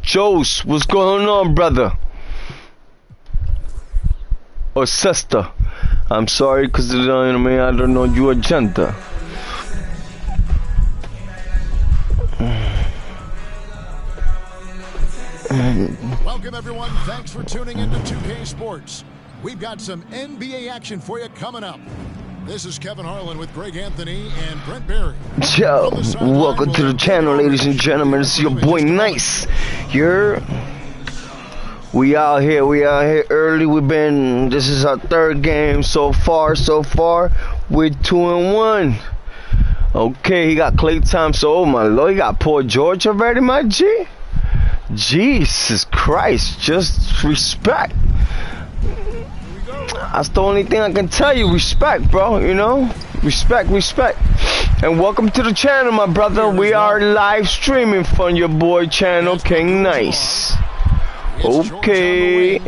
Joes, what's going on, brother? Or sister? I'm sorry, because I don't know your agenda. Welcome, everyone. Thanks for tuning into 2K Sports. We've got some NBA action for you coming up. This is Kevin Harlan with Greg Anthony and Brent Barry. Yo, welcome to the channel, ladies and gentlemen. It's your boy Nice here. We out here early. This is our third game so far. We're 2-1. Okay, he got Klay Thompson. Oh my Lord, he got Paul George already, my G. Jesus Christ, just respect. That's the only thing I can tell you. Respect, bro, you know? Respect. And welcome to the channel, my brother. We are live streaming from your boy channel, King Nice. Okay.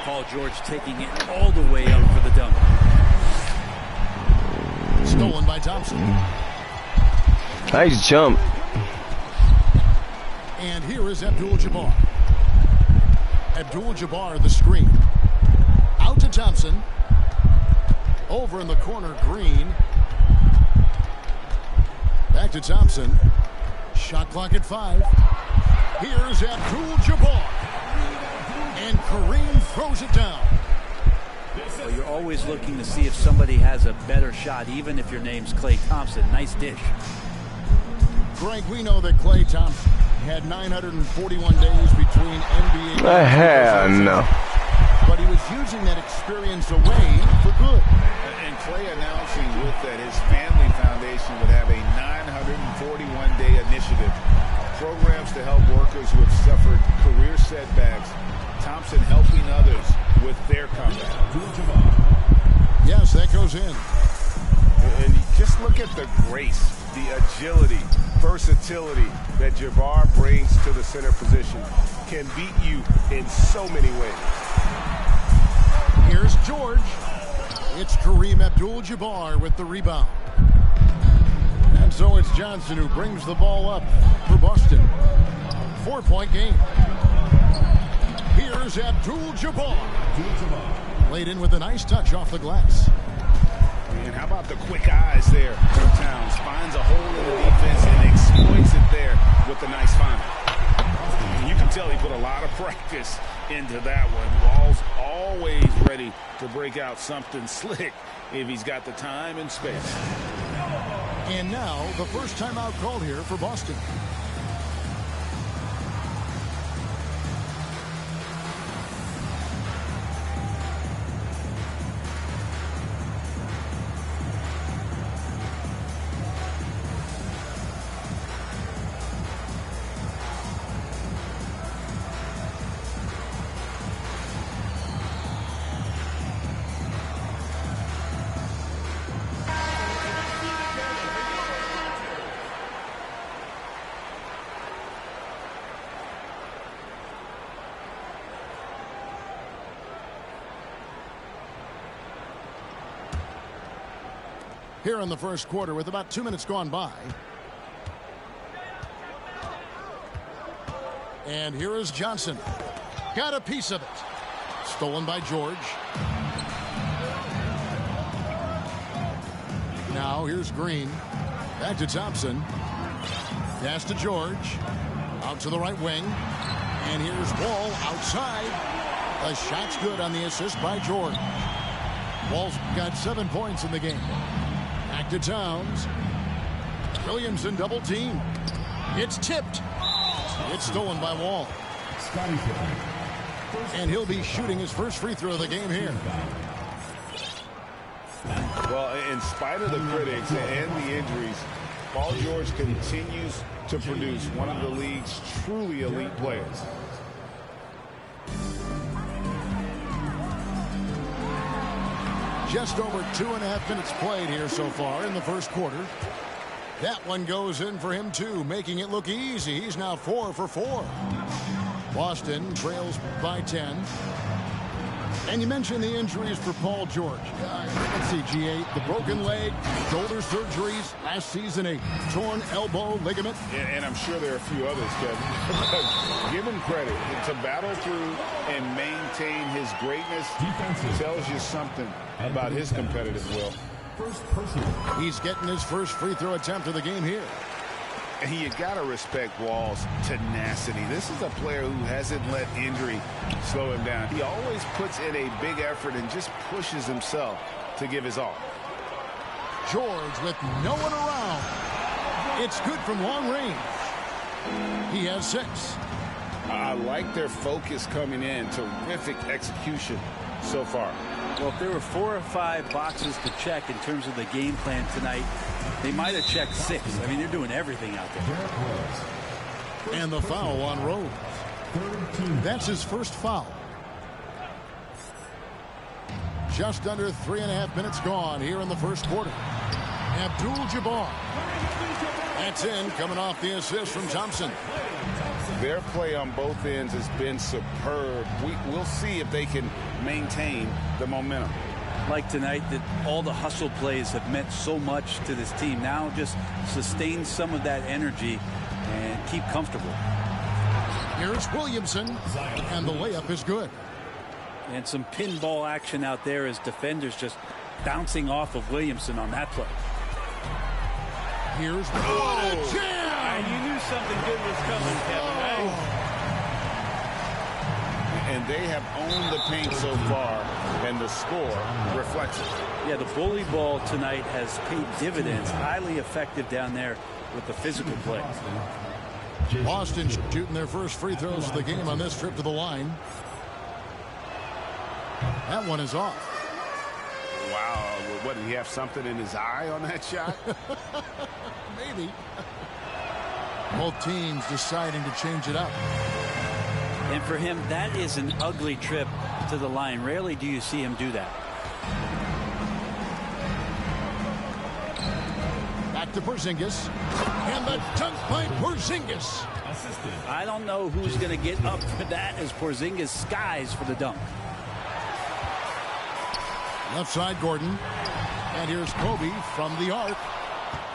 Paul George taking it all the way up for the dunk. Stolen by Thompson. Nice jump. And here is Abdul-Jabbar. Abdul-Jabbar, the screen. Out to Thompson. Over in the corner, Green. Back to Thompson. Shot clock at 5. Here's Abdul-Jabbar. And Kareem throws it down. Well, you're always looking to see if somebody has a better shot, even if your name's Klay Thompson. Nice dish. Greg, we know that Klay Thompson had 941 days between NBA Hell no. but he was using that experience away for good. And Klay announcing with that his family foundation would have a 941-day initiative. Programs to help workers who have suffered career setbacks. Thompson helping others with their comeback. Yes, that goes in. And just look at the grace, the agility, versatility that Jabbar brings to the center position. Can beat you in so many ways. Here's George. It's Kareem Abdul-Jabbar with the rebound. And so it's Johnson who brings the ball up for Boston. 4-point game. Here's Abdul-Jabbar. Laid in with a nice touch off the glass. And how about the quick eyes there from Towns? Finds a hole in the defense and exploits it there with a nice find. You can tell he put a lot of practice into that one. Wall's always ready to break out something slick if he's got the time and space. And now the first timeout called here for Boston. Here in the first quarter with about 2 minutes gone by. And here is Johnson. Got a piece of it. Stolen by George. Now here's Green. Back to Thompson. Pass to George. Out to the right wing. And here's Wall outside. The shot's good on the assist by George. Wall's got 7 points in the game. Back to Towns. Williamson double team. It's tipped. It's stolen by Wall. And he'll be shooting his first free throw of the game here. Well, in spite of the critics and the injuries, Paul George continues to produce one of the league's truly elite players. Just over 2.5 minutes played here so far in the first quarter. That one goes in for him too, making it look easy. He's now 4 for 4. Boston trails by 10. And you mentioned the injuries for Paul George. Let's see, G8, the broken leg, shoulder surgeries, last season a torn elbow ligament. And I'm sure there are a few others, Kevin. Give him credit. To battle through and maintain his greatness tells you something about his competitive will. He's getting his first free throw attempt of the game here. And you got to respect Wall's tenacity. This is a player who hasn't let injury slow him down. He always puts in a big effort and just pushes himself to give his all. George with no one around. It's good from long range. He has 6. I like their focus coming in. Terrific execution so far. Well, if there were 4 or 5 boxes to check in terms of the game plan tonight, they might have checked 6. I mean, they're doing everything out there. And the foul on Rose. That's his first foul. Just under 3.5 minutes gone here in the first quarter. Abdul-Jabbar. That's in, coming off the assist from Thompson. Their play on both ends has been superb. We'll see if they can maintain the momentum. Like tonight, that all the hustle plays have meant so much to this team. Now just sustain some of that energy and keep comfortable. Here's Williamson, and the layup is good. And some pinball action out there as defenders just bouncing off of Williamson on that play. Here's what a jam! You knew something good was coming, Kevin, right? And they have owned the paint so far, and the score reflects it. Yeah, the bully ball tonight has paid dividends. Highly effective down there with the physical play. Boston shooting their first free throws of the game on this trip to the line. That one is off. Wow, what, did he have something in his eye on that shot? Maybe. Both teams deciding to change it up. And for him, that is an ugly trip to the line. Rarely do you see him do that. Back to Porzingis. And the dunk by Porzingis. I don't know who's going to get up for that as Porzingis skies for the dunk. Left side, Gordon. And here's Kobe from the arc.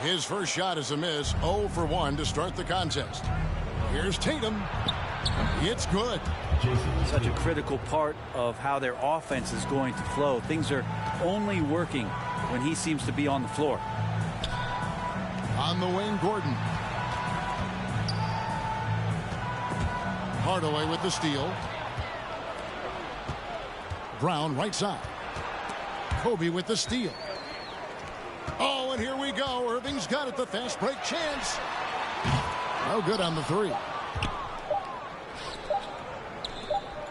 His first shot is a miss. 0 for 1 to start the contest. Here's Tatum. It's good. Such a critical part of how their offense is going to flow. Things are only working when he seems to be on the floor. On the wing, Gordon. Hardaway with the steal. Brown right side. Kobe with the steal. Oh, and here we go. Irving's got it. The fast break chance. No good on the 3.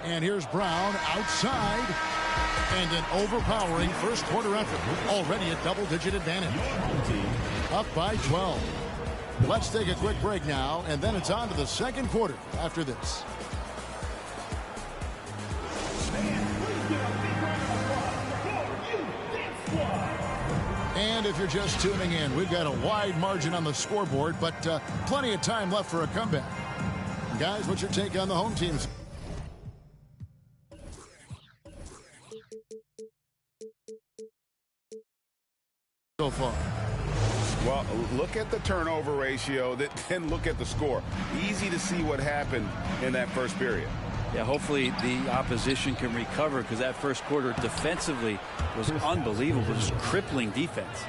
And here's Brown outside. And an overpowering first quarter effort. Already a double-digit advantage. Up by 12. Let's take a quick break now, and then it's on to the second quarter after this. And if you're just tuning in, we've got a wide margin on the scoreboard, but plenty of time left for a comeback. Guys, what's your take on the home teams so far? Well, look at the turnover ratio, then look at the score. Easy to see what happened in that first period. Yeah, hopefully the opposition can recover, because that first quarter defensively was unbelievable. Just crippling defense.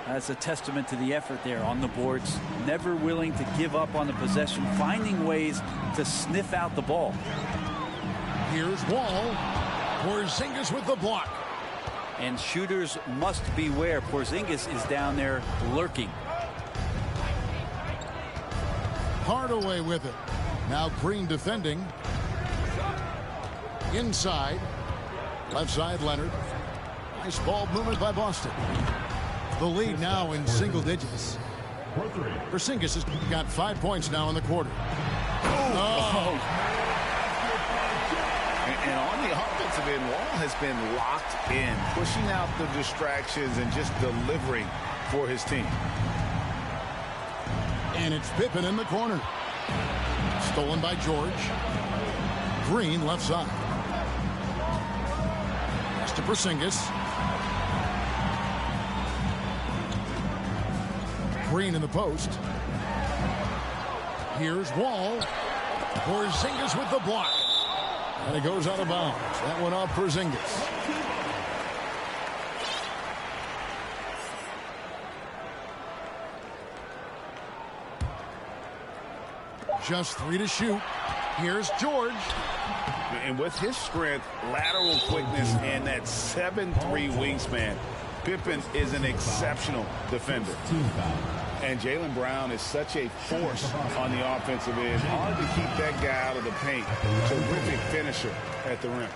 That's a testament to the effort there on the boards. Never willing to give up on the possession, finding ways to sniff out the ball. Here's Wall. Porzingis with the block. And shooters must beware. Porzingis is down there lurking. Hardaway with it. Now Green defending. Inside. Left side, Leonard. Nice ball movement by Boston. The lead now in single digits. Porzingis has got 5 points now in the quarter. Oh. And on the offensive end, Wall has been locked in, pushing out the distractions and just delivering for his team. And it's Pippen in the corner. Stolen by George. Green left side. Pass to Porzingis. Green in the post. Here's Wall. Porzingis with the block. And it goes out of bounds. That one off Porzingis. Just 3 to shoot. Here's George. And with his strength, lateral quickness, and that 7'3" wingspan, Pippen is an exceptional defender. And Jaylen Brown is such a force on the offensive end. Hard to keep that guy out of the paint. Terrific finisher at the rim.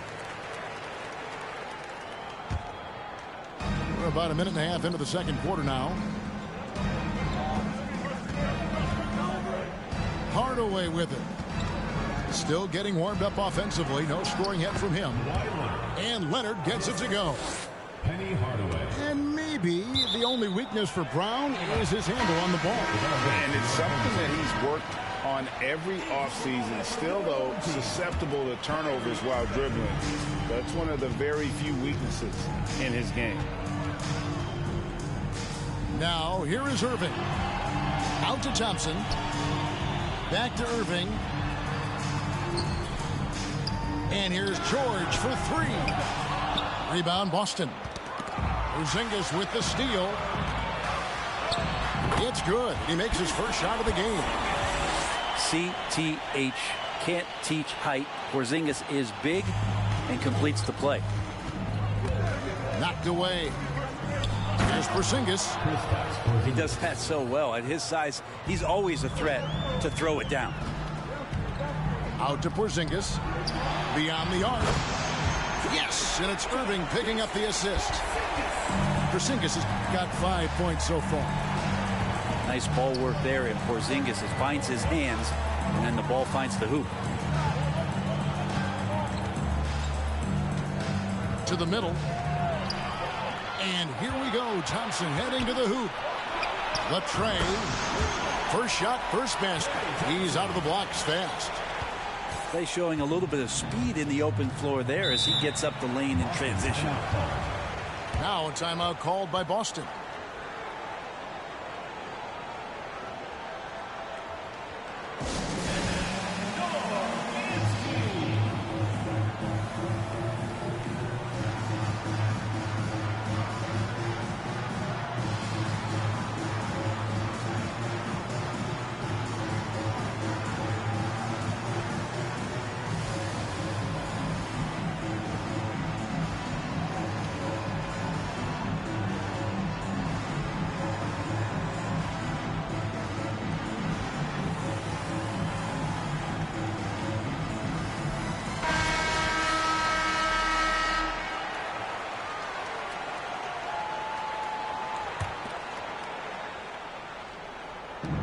We're about a minute and a half into the second quarter now. Hardaway with it. Still getting warmed up offensively. No scoring yet from him. And Leonard gets it to go. Penny Hardaway. And maybe the only weakness for Brown is his handle on the ball. And it's something that he's worked on every offseason. Still, though, susceptible to turnovers while dribbling. That's one of the very few weaknesses in his game. Now, here is Irving. Out to Thompson. Back to Irving. And here's George for 3. Rebound, Boston. Porzingis with the steal. It's good. He makes his first shot of the game. CTH. Can't teach height. Porzingis is big and completes the play. Knocked away. Here's Porzingis. He does that so well. At his size, he's always a threat to throw it down. Out to Porzingis. Beyond the arc. Yes, and it's Irving picking up the assist. Porzingis has got 5 points so far. Nice ball work there, and Porzingis finds his hands, and then the ball finds the hoop. To the middle. And here we go. Thompson heading to the hoop. Latrey. First shot, first basket. He's out of the blocks fast. They showing a little bit of speed in the open floor there as he gets up the lane in transition. Now a timeout called by Boston.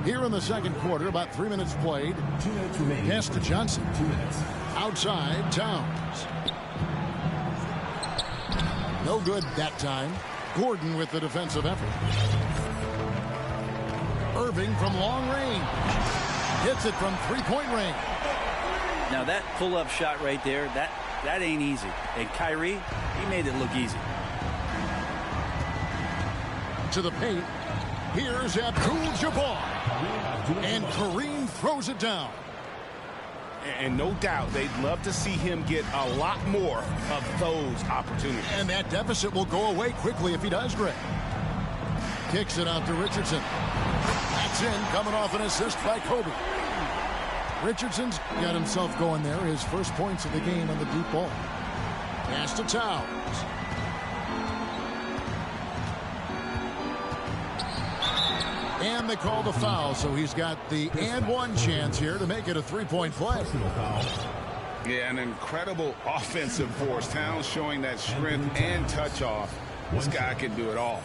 Here in the second quarter, about 3 minutes played. 2 minutes remaining. Pass to Johnson. 2 minutes. Outside, Towns. No good that time. Gordon with the defensive effort. Irving from long range. Hits it from three-point range. Now that pull-up shot right there, that ain't easy. And Kyrie, he made it look easy. To the paint. Here's Abdul-Jabbar. And Kareem throws it down. And no doubt they'd love to see him get a lot more of those opportunities. And that deficit will go away quickly if he does, Greg. Kicks it out to Richardson. That's in, coming off an assist by Kobe. Richardson's got himself going there. His first points of the game on the deep ball. Pass to Towns. And they call the foul, so he's got the and one chance here to make it a three-point play. Yeah, an incredible offensive force. Towns showing that strength and touch off. This guy can do it all.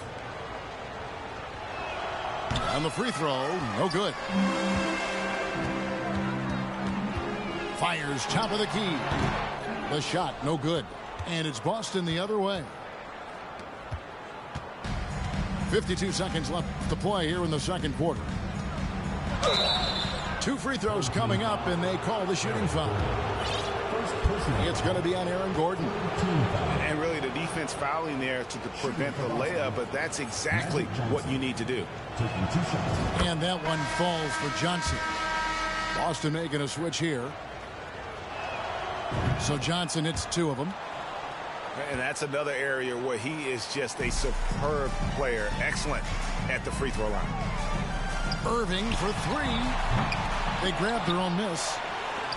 On the free throw, no good. Fires top of the key. The shot, no good. And it's Boston the other way. 52 seconds left to play here in the second quarter. 2 free throws coming up, and they call the shooting foul. It's going to be on Aaron Gordon. And really the defense fouling there to prevent the layup, but that's exactly what you need to do. And that one falls for Johnson. Boston making a switch here. So Johnson hits 2 of them. And that's another area where he is just a superb player. Excellent at the free throw line. Irving for 3. They grabbed their own miss.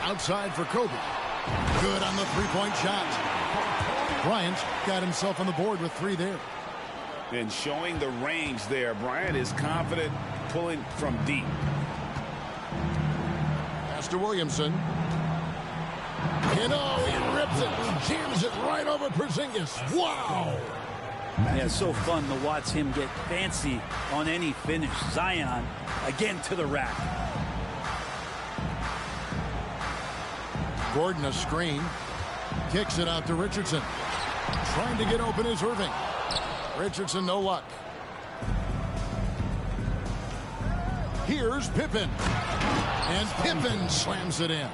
Outside for Kobe. Good on the three-point shot. Bryant got himself on the board with 3 there. And showing the range there. Bryant is confident pulling from deep. Pass to Williamson. And oh, he rips it. Jams it right over Porzingis. Wow. Yeah, so fun to watch him get fancy on any finish. Zion again to the rack. Gordon a screen. Kicks it out to Richardson. Trying to get open is Irving. Richardson no luck. Here's Pippen. And Pippen slams it in.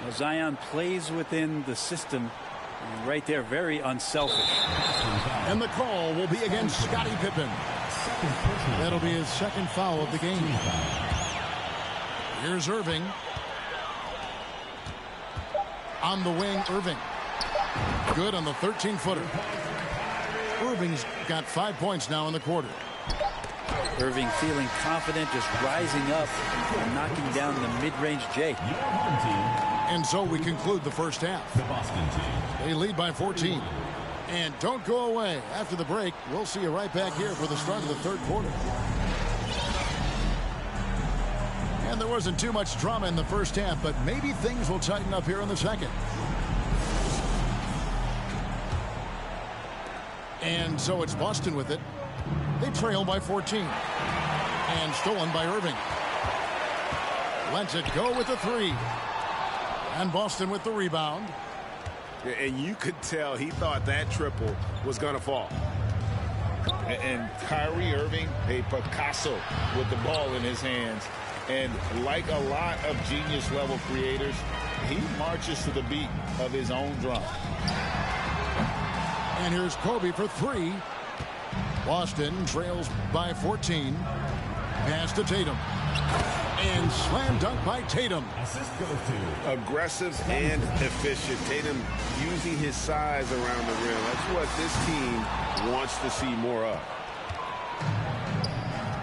Well, Zion plays within the system. And right there, very unselfish. And the call will be against Scottie Pippen. That'll be his 2nd foul of the game. Here's Irving. On the wing, Irving. Good on the 13-footer. Irving's got 5 points now in the quarter. Irving feeling confident, just rising up and knocking down the mid-range J. And so we conclude the first half. They lead by 14. And don't go away. After the break, we'll see you right back here for the start of the 3rd quarter. And there wasn't too much drama in the first half, but maybe things will tighten up here in the 2nd. And so it's Boston with it. They trail by 14. And stolen by Irving. Lets it go with the 3. And Boston with the rebound. And you could tell he thought that triple was going to fall. And Kyrie Irving, a Picasso with the ball in his hands. And like a lot of genius-level creators, he marches to the beat of his own drum. And here's Kobe for 3. Boston trails by 14. Pass to Tatum. And slam dunk by Tatum. Aggressive and efficient. Tatum using his size around the rim. That's what this team wants to see more of.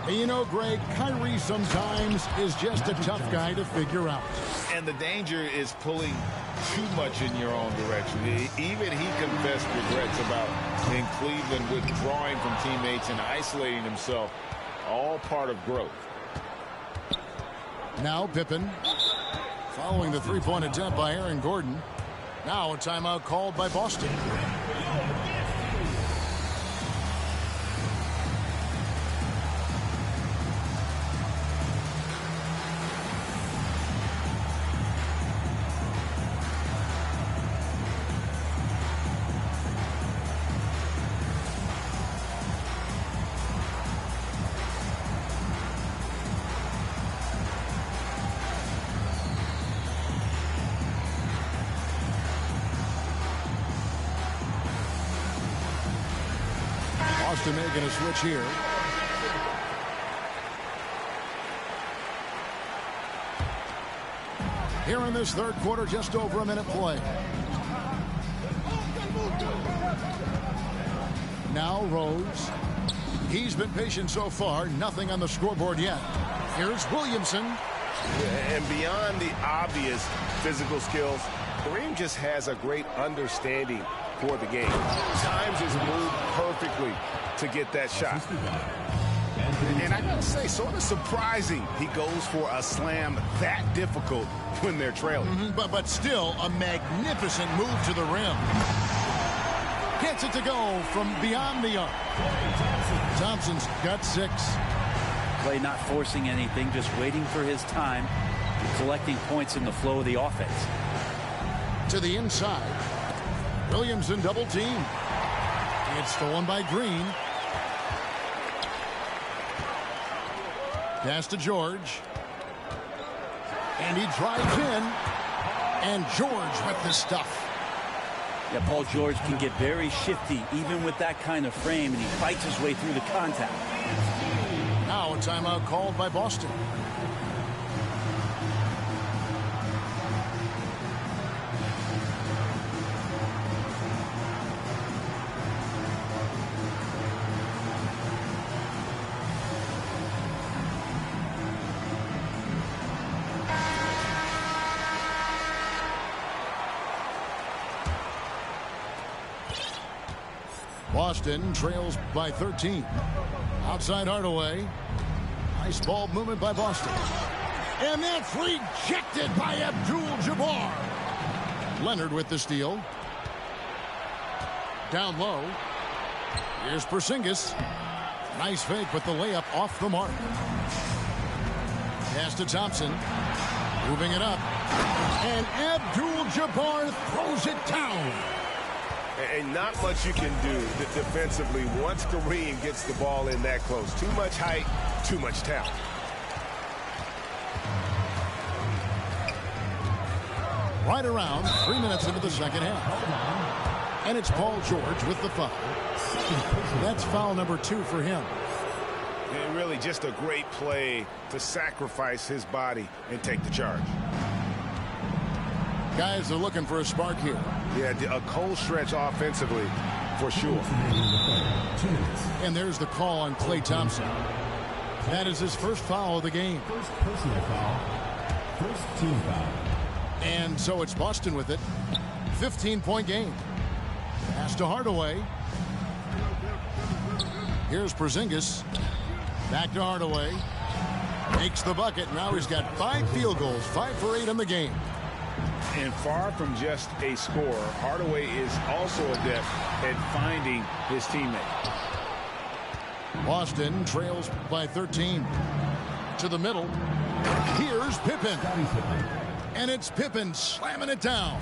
You know, Greg, Kyrie sometimes is just a tough guy to figure out. And the danger is pulling too much in your own direction. Even he confessed regrets about in Cleveland withdrawing from teammates and isolating himself. All part of growth. Now Pippen following the 3-point attempt by Aaron Gordon. Now a timeout called by Boston. Boston making a switch here. Here in this 3rd quarter, just over a minute play. Now Rose. He's been patient so far. Nothing on the scoreboard yet. Here's Williamson. And beyond the obvious physical skills, Kareem just has a great understanding for the game. Times his move perfectly to get that shot. And I gotta say, sort of surprising he goes for a slam that difficult when they're trailing. But still a magnificent move to the rim. Gets it to go from beyond the arc. Thompson's got 6. Clay not forcing anything, just waiting for his time, collecting points in the flow of the offense. To the inside. Williamson double team. It's stolen by Green. Pass to George. And he drives in. And George with the stuff. Yeah, Paul George can get very shifty even with that kind of frame, and he fights his way through the contact. Now a timeout called by Boston. Boston trails by 13. Outside Hardaway. Nice ball movement by Boston. And that's rejected by Abdul-Jabbar. Leonard with the steal. Down low. Here's Porzingis. Nice fake, but the layup off the mark. Pass to Thompson. Moving it up. And Abdul-Jabbar throws it down. And not much you can do defensively once Kareem gets the ball in that close. Too much height, too much talent. Right around 3 minutes into the second half. And it's Paul George with the foul. That's foul number 2 for him. And really just a great play to sacrifice his body and take the charge. Guys are looking for a spark here. Yeah, a cold stretch offensively for sure. And there's the call on Klay Thompson. That is his first foul of the game. First personal foul. First team foul. And so it's Boston with it. 15-point game. Pass to Hardaway. Here's Porzingis. Back to Hardaway. Makes the bucket. Now he's got 5 field goals. 5 for 8 in the game. And far from just a scorer, Hardaway is also adept at finding his teammate. Boston trails by 13. To the middle. Here's Pippen. And it's Pippen slamming it down.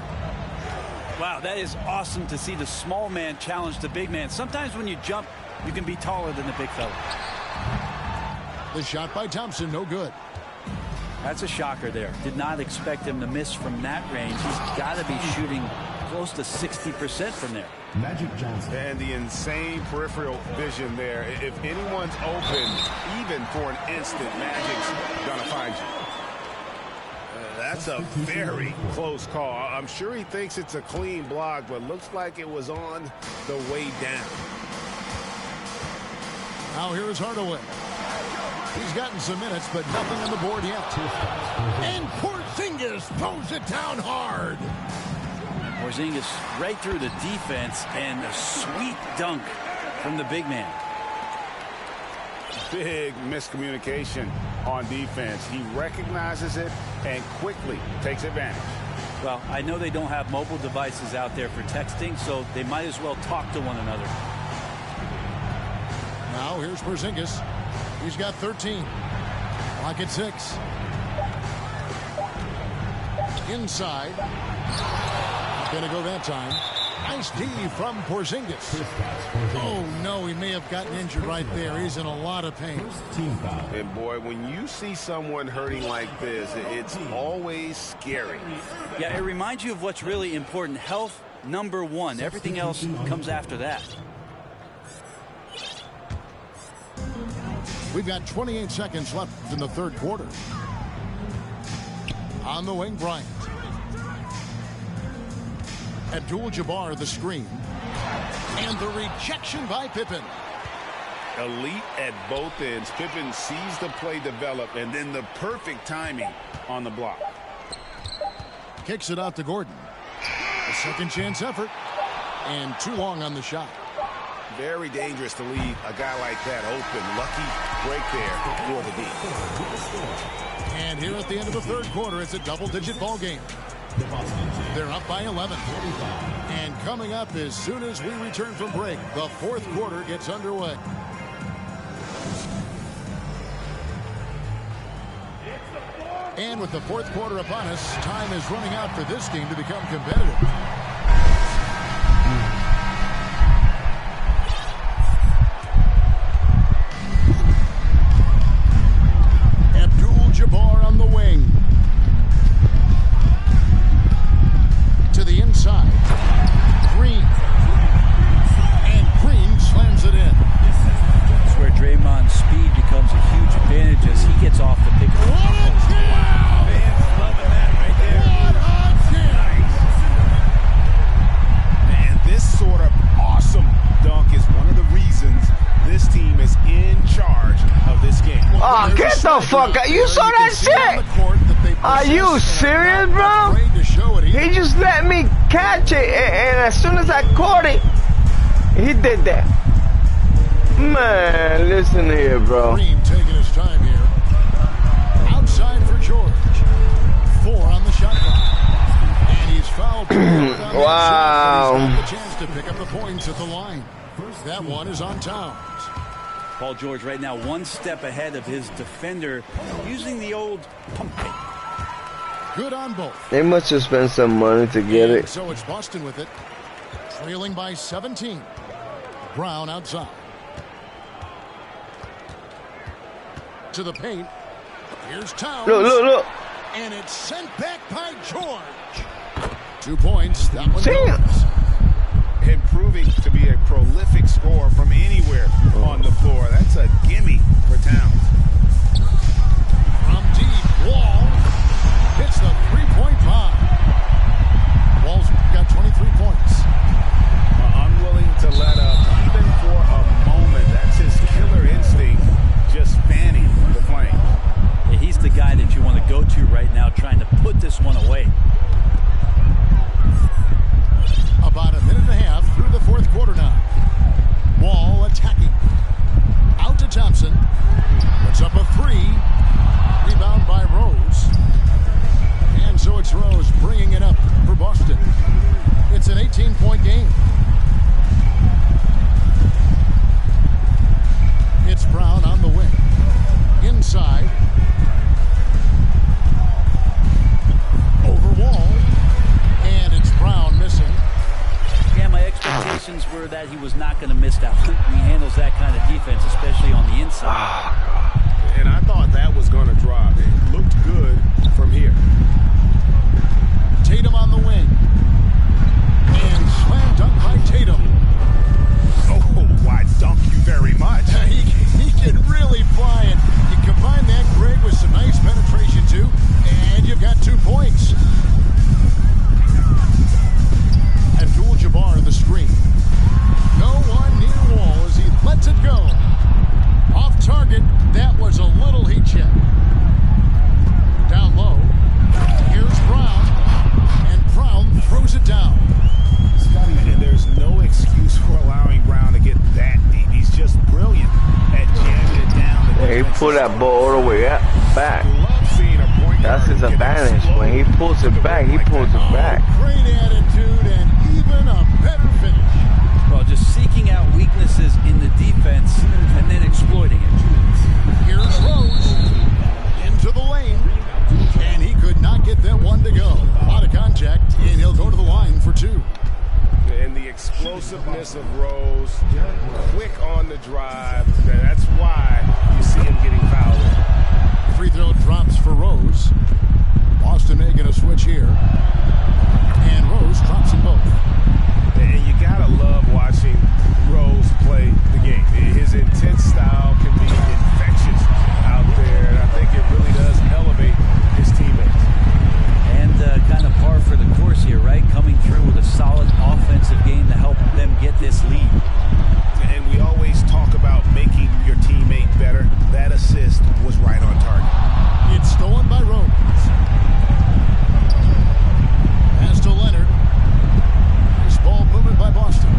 Wow, that is awesome to see the small man challenge the big man. Sometimes when you jump, you can be taller than the big fella. The shot by Thompson, no good. That's a shocker there. Did not expect him to miss from that range. He's got to be shooting close to 60% from there. Magic Johnson. And the insane peripheral vision there. If anyone's open, even for an instant, Magic's gonna find you. That's a very close call. I'm sure he thinks it's a clean block, but looks like it was on the way down. Now here's Hardaway. He's gotten some minutes, but nothing on the board yet. And Porzingis throws it down hard. Porzingis right through the defense, and a sweet dunk from the big man. Big miscommunication on defense. He recognizes it and quickly takes advantage. Well, I know they don't have mobile devices out there for texting, so they might as well talk to one another. Now here's Porzingis. He's got 13. Clock at 6. Inside. Gonna go that time. Nice D from Porzingis. Oh no, he may have gotten injured right there. He's in a lot of pain. Team foul. And boy, when you see someone hurting like this, it's always scary. Yeah, it reminds you of what's really important. Health, number 1. Everything else comes after that. We've got 28 seconds left in the third quarter. On the wing, Bryant. Abdul-Jabbar the screen. And the rejection by Pippen. Elite at both ends. Pippen sees the play develop, and then the perfect timing on the block. Kicks it out to Gordon. A second chance effort. And too long on the shot. Very dangerous to leave a guy like that open. Lucky break there for the D. And here at the end of the third quarter, it's a double-digit ball game. They're up by 11. And coming up as soon as we return from break, the fourth quarter gets underway. And with the fourth quarter upon us, time is running out for this game to become competitive. Abdul-Jabbar on the wing. What a jam! Fans loving that right there. What a jam! And this sort of awesome dunk is one of the reasons this team is in charge of this game. Oh, get the fuck out. You saw that shit? Are you serious, bro? He just let me catch it, and as soon as I caught it, he did that. Man, listen here, bro. Green taking his time here. Outside for George. 4 on the shot clock. And he's fouled. Wow. He's got the chance to pick up the points at the line. That one is on Towns. Paul George right now 1 step ahead of his defender, using the old pump fake. Good on both. They must have spent some money to get And it. so it's Boston with it. Trailing by 17. Brown outside. To the paint. Here's Towns. Look. And it's sent back by George. 2 points. That one Damn. goes. And proving to be a prolific scorer from anywhere on the floor. That's a gimme for Towns. From deep, Wall hits the three-point bomb. Wall's got 23 points. Unwilling to let up even for a moment. That's his killer instinct, just fanning the flame. Yeah, he's the guy that you want to go to right now, trying to put this one away. About a minute and a half through the fourth quarter now. Wall attacking. Out to Thompson. Puts up a 3. Rebound by Rose. And so it's Rose bringing it up for Boston. It's an 18-point game. It's Brown on the wing. Inside. Over Wall. And it's Brown missing. Yeah, my expectations were that he was not going to miss that. He handles that kind of defense, especially on the inside. And I thought that was going to drop. It looked good from here. Tatum on the wing. And slam dunk by Tatum. Oh, why dunk you very much. He can really fly it. You combine that, Greg, with some nice penetration, too, and you've got 2 points. Abdul-Jabbar the screen. No one near Wall as he lets it go. Off target, that was a little heat check. Down low. Here's Brown. And Brown throws it down. And there's no excuse for allowing Brown to get that deep. He's just brilliant at jamming it down. He pulled that ball all the way back. Love seeing a point That's guard his get advantage. explode When he pulls it back, he pulls it back. Great attitude and even a better finish. Well, just seeking out weaknesses in the defense and then exploiting it. Here's Rose into the lane, and he could not get that one to go. Out of contact, and he'll go to the line for 2. And the explosiveness of Rose, quick on the drive. That's why you see him getting fouled. Free throw drops for Rose. Boston making a switch here, and Rose drops them both. And you gotta love watching Rose play the game. His intense style can be infectious out there, and I think it really does elevate his teammates. And kind of par for the course here, right? Coming through with a solid offensive game to help them get this lead. And we always talk about making your teammate better. That assist was right on target. It's stolen by Rose. Pass to Leonard. Nice ball movement by Boston.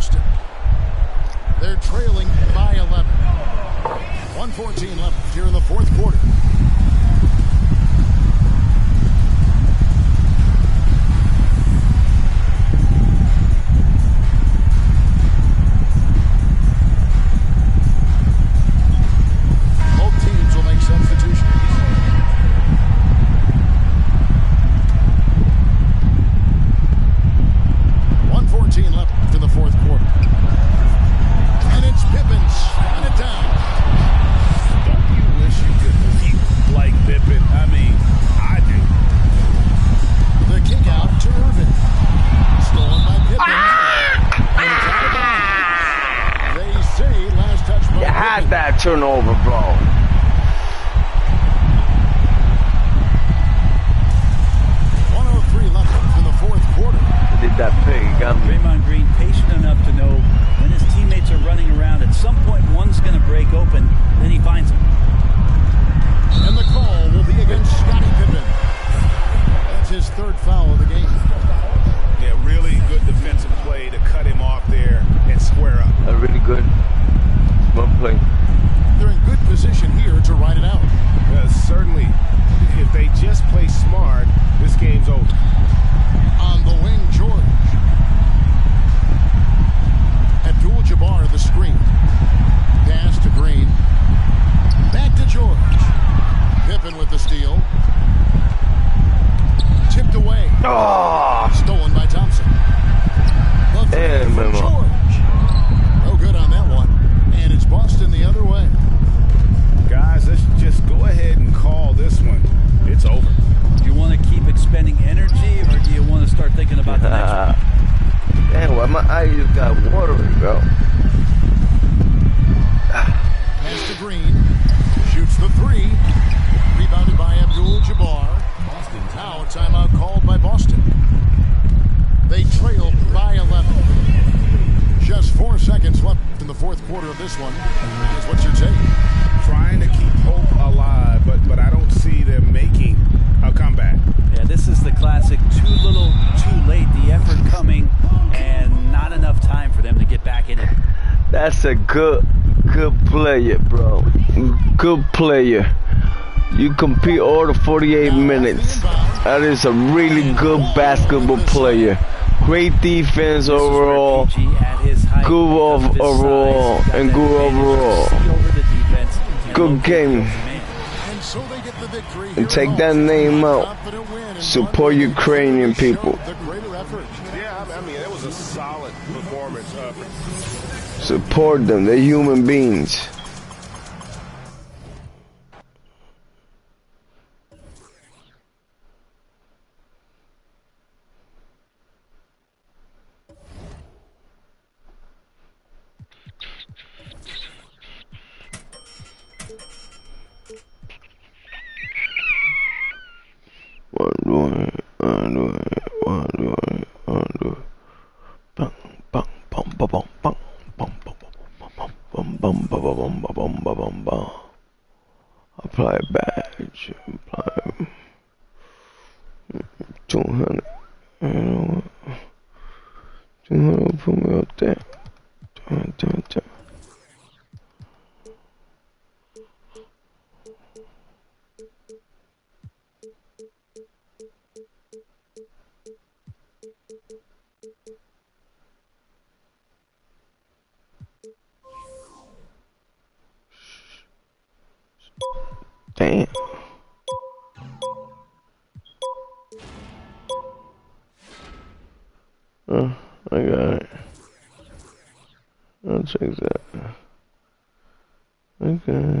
Boston. They're trailing by 11. 1:14 left here in the fourth quarter. Both teams will make substitutions. Left in the fourth quarter. And it's Pippen shutting it down. Don't you wish you could keep like Pippen? I mean, I do. The kick out to Irvin. Stolen by Pippen. And it's out of bounds. They say last touch by You had Pippen. that turnover, bro. 1:03 left in the fourth quarter. Did that pig, got me. Draymond Green patient enough to know when his teammates are running around, at some point one's going to break open, then he finds them. And the call will be against Scottie Pippen. That's his third foul of the game. Yeah, really good defensive play to cut him off there and square up. A really good play. They're in good position here to ride it out. Certainly, if they just play smart, this game's over. On the wing, George. Abdul-Jabbar the screen. Pass to Green. Back to George. Pippen with the steal. Tipped away. Oh, Stolen by Thompson. The three from George. No good on that one. And it's Boston the other way. Guys, let's just go ahead and call this one. It's over. Do you want to keep expending energy, or do you want to start thinking about the next one? damn, why my eyes just got watery, bro. Pass to Green. Shoots the three. Rebounded by Abdul-Jabbar. Now a timeout called by Boston. They trail by 11. Just 4 seconds left in the fourth quarter of this one. Here's what's your take? Trying to keep hope alive, but I don't see them making a comeback. Yeah, this is the classic too little, too late. The effort coming and not enough time for them to get back in it. That's a good player, bro. Good player. You compete all the 48 minutes. That is a really good basketball player. Great defense overall. Good overall and good overall. Good game. And take that name out. Support Ukrainian people. Yeah, I mean, it was a solid performance. Support them. They're human beings. Apply badge. Apply 200. 200 put me up there. 200. Damn. I got it. I'll check that. Okay.